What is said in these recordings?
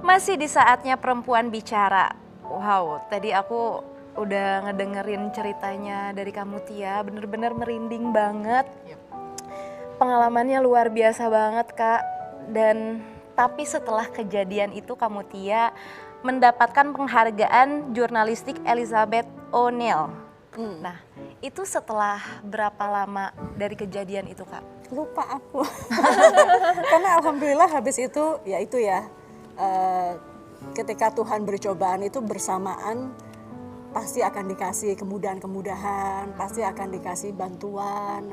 Masih di saatnya perempuan bicara. Wow, tadi aku udah ngedengerin ceritanya dari kamu Tia, bener-bener merinding banget. Pengalamannya luar biasa banget Kak. Dan tapi setelah kejadian itu kamu Tia mendapatkan penghargaan jurnalistik Elizabeth O'Neill. Nah, itu setelah berapa lama dari kejadian itu Kak? Lupa aku. Karena alhamdulillah habis itu ya itu ya. Ketika Tuhan beri cobaan itu bersamaan pasti akan dikasih kemudahan-kemudahan, pasti akan dikasih bantuan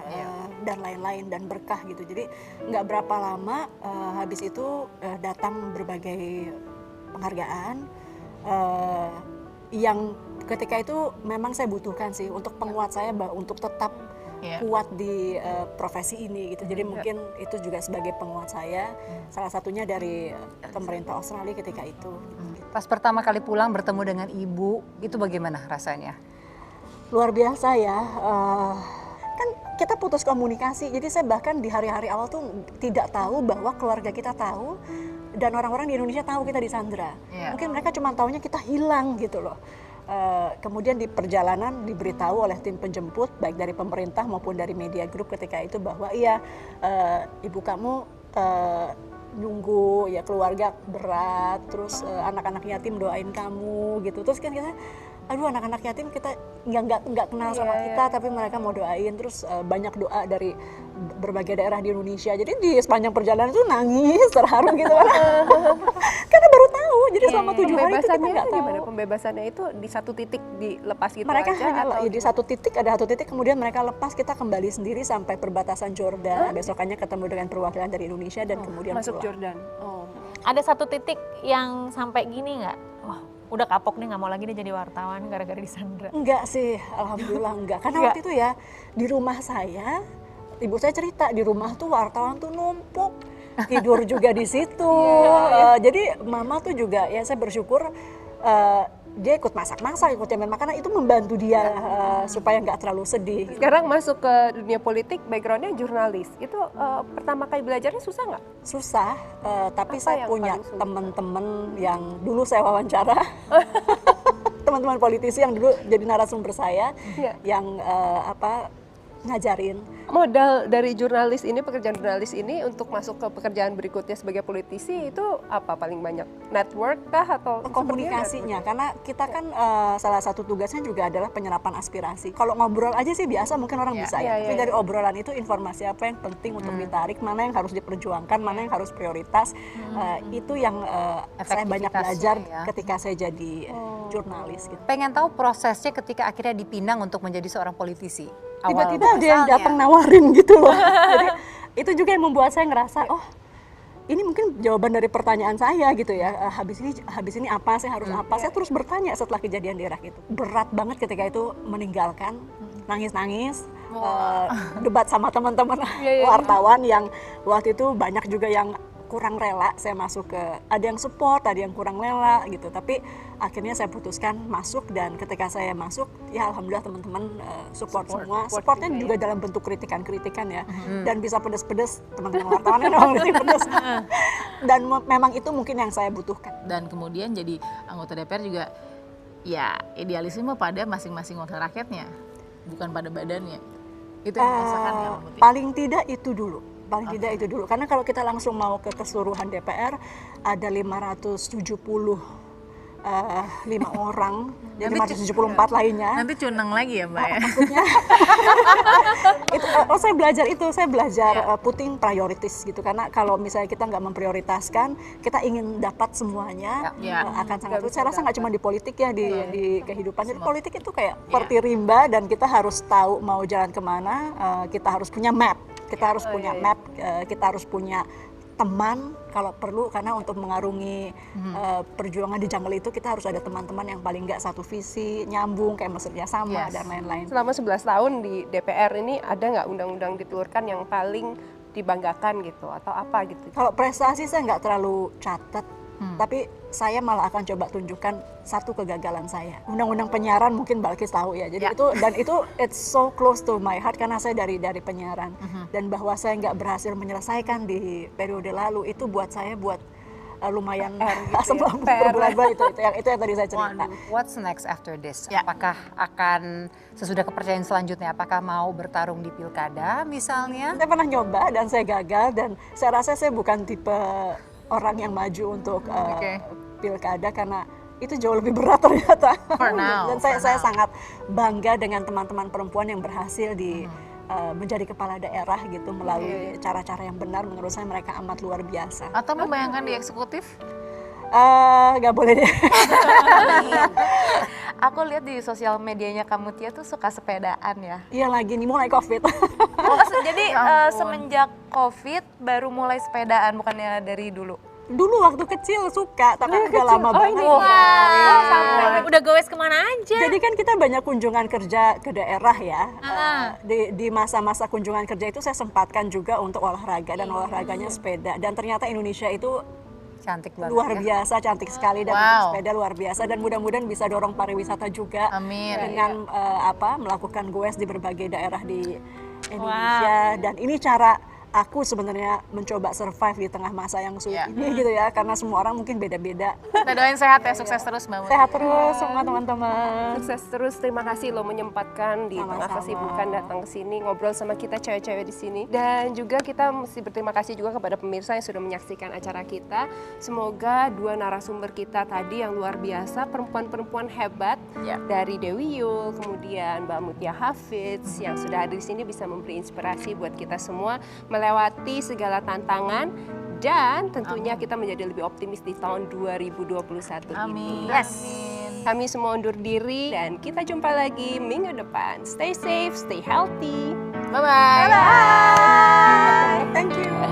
dan lain-lain dan berkah gitu. Jadi nggak berapa lama habis itu datang berbagai penghargaan yang ketika itu memang saya butuhkan sih untuk penguat saya untuk tetap kuat di profesi ini gitu. Jadi mungkin itu juga sebagai penguat saya, salah satunya dari pemerintah Australia ketika itu. Pas pertama kali pulang bertemu dengan ibu, itu bagaimana rasanya? Luar biasa ya, kan kita putus komunikasi, jadi saya bahkan di hari-hari awal tuh tidak tahu bahwa keluarga kita tahu dan orang-orang di Indonesia tahu kita disandra. Mungkin mereka cuma taunya kita hilang gitu loh. Kemudian di perjalanan diberitahu oleh tim penjemput baik dari pemerintah maupun dari media group ketika itu bahwa iya ibu kamu nunggu ya, keluarga berat, terus anak-anak yatim doain kamu gitu. Terus kan kita aduh, anak-anak yatim kita nggak kenal sama kita tapi mereka mau doain. Terus banyak doa dari berbagai daerah di Indonesia. Jadi di sepanjang perjalanan itu nangis terharu gitu kan. Karena baru tahu. Jadi selama 7 hari itu kita nggak tahu. Gimana pembebasannya itu di satu titik dilepas gitu mereka aja? Hanya Atau di satu titik, ada satu titik kemudian mereka lepas, kita kembali sendiri sampai perbatasan Jordan. Besokannya ketemu dengan perwakilan dari Indonesia dan kemudian masuk pulang. Jordan. Ada satu titik yang sampai gini nggak? Wah, udah kapok nih, nggak mau lagi nih jadi wartawan gara-gara disandra. Enggak sih, alhamdulillah enggak. Karena waktu itu ya di rumah saya, ibu saya cerita di rumah tuh wartawan tuh numpuk, tidur juga di situ. Jadi mama tuh juga ya saya bersyukur dia ikut masak-masak, ikut jamin makanan, itu membantu dia supaya nggak terlalu sedih. Sekarang masuk ke dunia politik, backgroundnya jurnalis. Itu pertama kali belajarnya susah nggak? Susah, tapi Apa saya yang punya paling sulit? teman-teman yang dulu saya wawancara. Teman-teman politisi yang dulu jadi narasumber saya, yang ngajarin. Modal dari jurnalis ini, pekerjaan jurnalis ini untuk masuk ke pekerjaan berikutnya sebagai politisi itu apa paling banyak? Network kah atau Komunikasinya, karena kita kan salah satu tugasnya juga adalah penyerapan aspirasi. Kalau ngobrol aja sih biasa mungkin orang bisa ya, tapi dari obrolan itu informasi apa yang penting untuk ditarik, mana yang harus diperjuangkan, mana yang harus prioritas, itu yang saya banyak belajar ketika saya jadi jurnalis gitu. Pengen tahu prosesnya ketika akhirnya dipinang untuk menjadi seorang politisi. Tiba-tiba ada yang datang nawarin gitu loh. Jadi itu juga yang membuat saya ngerasa, oh ini mungkin jawaban dari pertanyaan saya gitu ya. Habis ini apa, saya harus apa? Saya terus bertanya setelah kejadian di Irak itu. Berat banget ketika itu meninggalkan, nangis-nangis, debat sama teman-teman wartawan yang waktu itu banyak juga yang kurang rela saya masuk ke, ada yang support, ada yang kurang rela gitu, tapi akhirnya saya putuskan masuk, dan ketika saya masuk ya alhamdulillah teman-teman support semua, supportnya juga dalam bentuk kritikan ya, dan bisa pedes-pedes teman-teman wartawan memang pedes, dan memang itu mungkin yang saya butuhkan. Dan kemudian jadi anggota DPR juga ya idealisme pada masing-masing wakil rakyatnya, bukan pada badannya. Itu yang dirasakan ya Mbak Muti? Paling tidak itu dulu. Karena kalau kita langsung mau ke keseluruhan DPR ada 575 orang, jadi 574 lainnya. Nanti cunang lagi ya Mbak ya? Maksudnya, saya belajar putting priorities gitu, karena kalau misalnya kita nggak memprioritaskan, kita ingin dapat semuanya, akan sangat sulit. Saya rasa nggak cuma di politik ya, di kehidupan. Jadi politik itu kayak seperti rimba, dan kita harus tahu mau jalan kemana, kita harus punya map. Kita harus punya map, kita harus punya teman kalau perlu, karena untuk mengarungi perjuangan di jungle itu kita harus ada teman-teman yang paling nggak satu visi, nyambung, kayak maksudnya sama dan lain-lain. Selama 11 tahun di DPR ini ada nggak undang-undang ditelurkan yang paling dibanggakan gitu atau apa gitu? Kalau prestasi saya nggak terlalu catat, tapi saya malah akan coba tunjukkan satu kegagalan saya. Undang-undang penyiaran mungkin Balkis tahu ya. Jadi itu it's so close to my heart, karena saya dari penyiaran, dan bahwa saya nggak berhasil menyelesaikan di periode lalu itu buat saya lumayan gitu asam ya. lambung berbulan-bulan itu yang tadi saya cerita. What's next after this? Ya. Apakah akan sesudah kepercayaan selanjutnya, apakah mau bertarung di pilkada misalnya? Saya pernah nyoba dan saya gagal dan saya rasa saya bukan tipe orang yang maju untuk pilkada karena itu jauh lebih berat ternyata. For now, Dan saya sangat bangga dengan teman-teman perempuan yang berhasil menjadi kepala daerah gitu melalui cara-cara yang benar. Menurut saya mereka amat luar biasa. Atau membayangkan di eksekutif? Gak boleh deh. Aku lihat di sosial medianya kamu Tia tuh suka sepedaan ya. Iya lagi nih mulai COVID. Jadi semenjak COVID baru mulai sepedaan, bukannya dari dulu? Dulu waktu kecil suka, tapi udah lama banget. Sampai udah gowes kemana aja. Jadi kan kita banyak kunjungan kerja ke daerah ya. Di masa-masa kunjungan kerja itu saya sempatkan juga untuk olahraga dan olahraganya sepeda. Dan ternyata Indonesia itu Cantik banget luar ya. biasa, cantik sekali dan sepeda luar biasa dan mudah-mudahan bisa dorong pariwisata juga. Amin. Dengan melakukan goes di berbagai daerah di Indonesia. Dan ini cara aku sebenarnya mencoba survive di tengah masa yang sulit ini gitu ya, karena semua orang mungkin beda-beda. Kita doain sehat ya, sukses terus Mbak Mutia. Sehat terus semua teman-teman. Sukses terus, terima kasih lo menyempatkan di tengah Sama-sama. kesibukan datang ke sini ngobrol sama kita cewek-cewek di sini. Dan juga kita mesti berterima kasih juga kepada pemirsa yang sudah menyaksikan acara kita. Semoga dua narasumber kita tadi yang luar biasa, perempuan-perempuan hebat dari Dewi Yul, kemudian Mbak Mutia Hafidz yang sudah hadir di sini bisa memberi inspirasi buat kita semua melewati segala tantangan dan tentunya kita menjadi lebih optimis di tahun 2021 Amin. ini. Kami semua undur diri dan kita jumpa lagi minggu depan. Stay safe, stay healthy. Bye-bye. Thank you.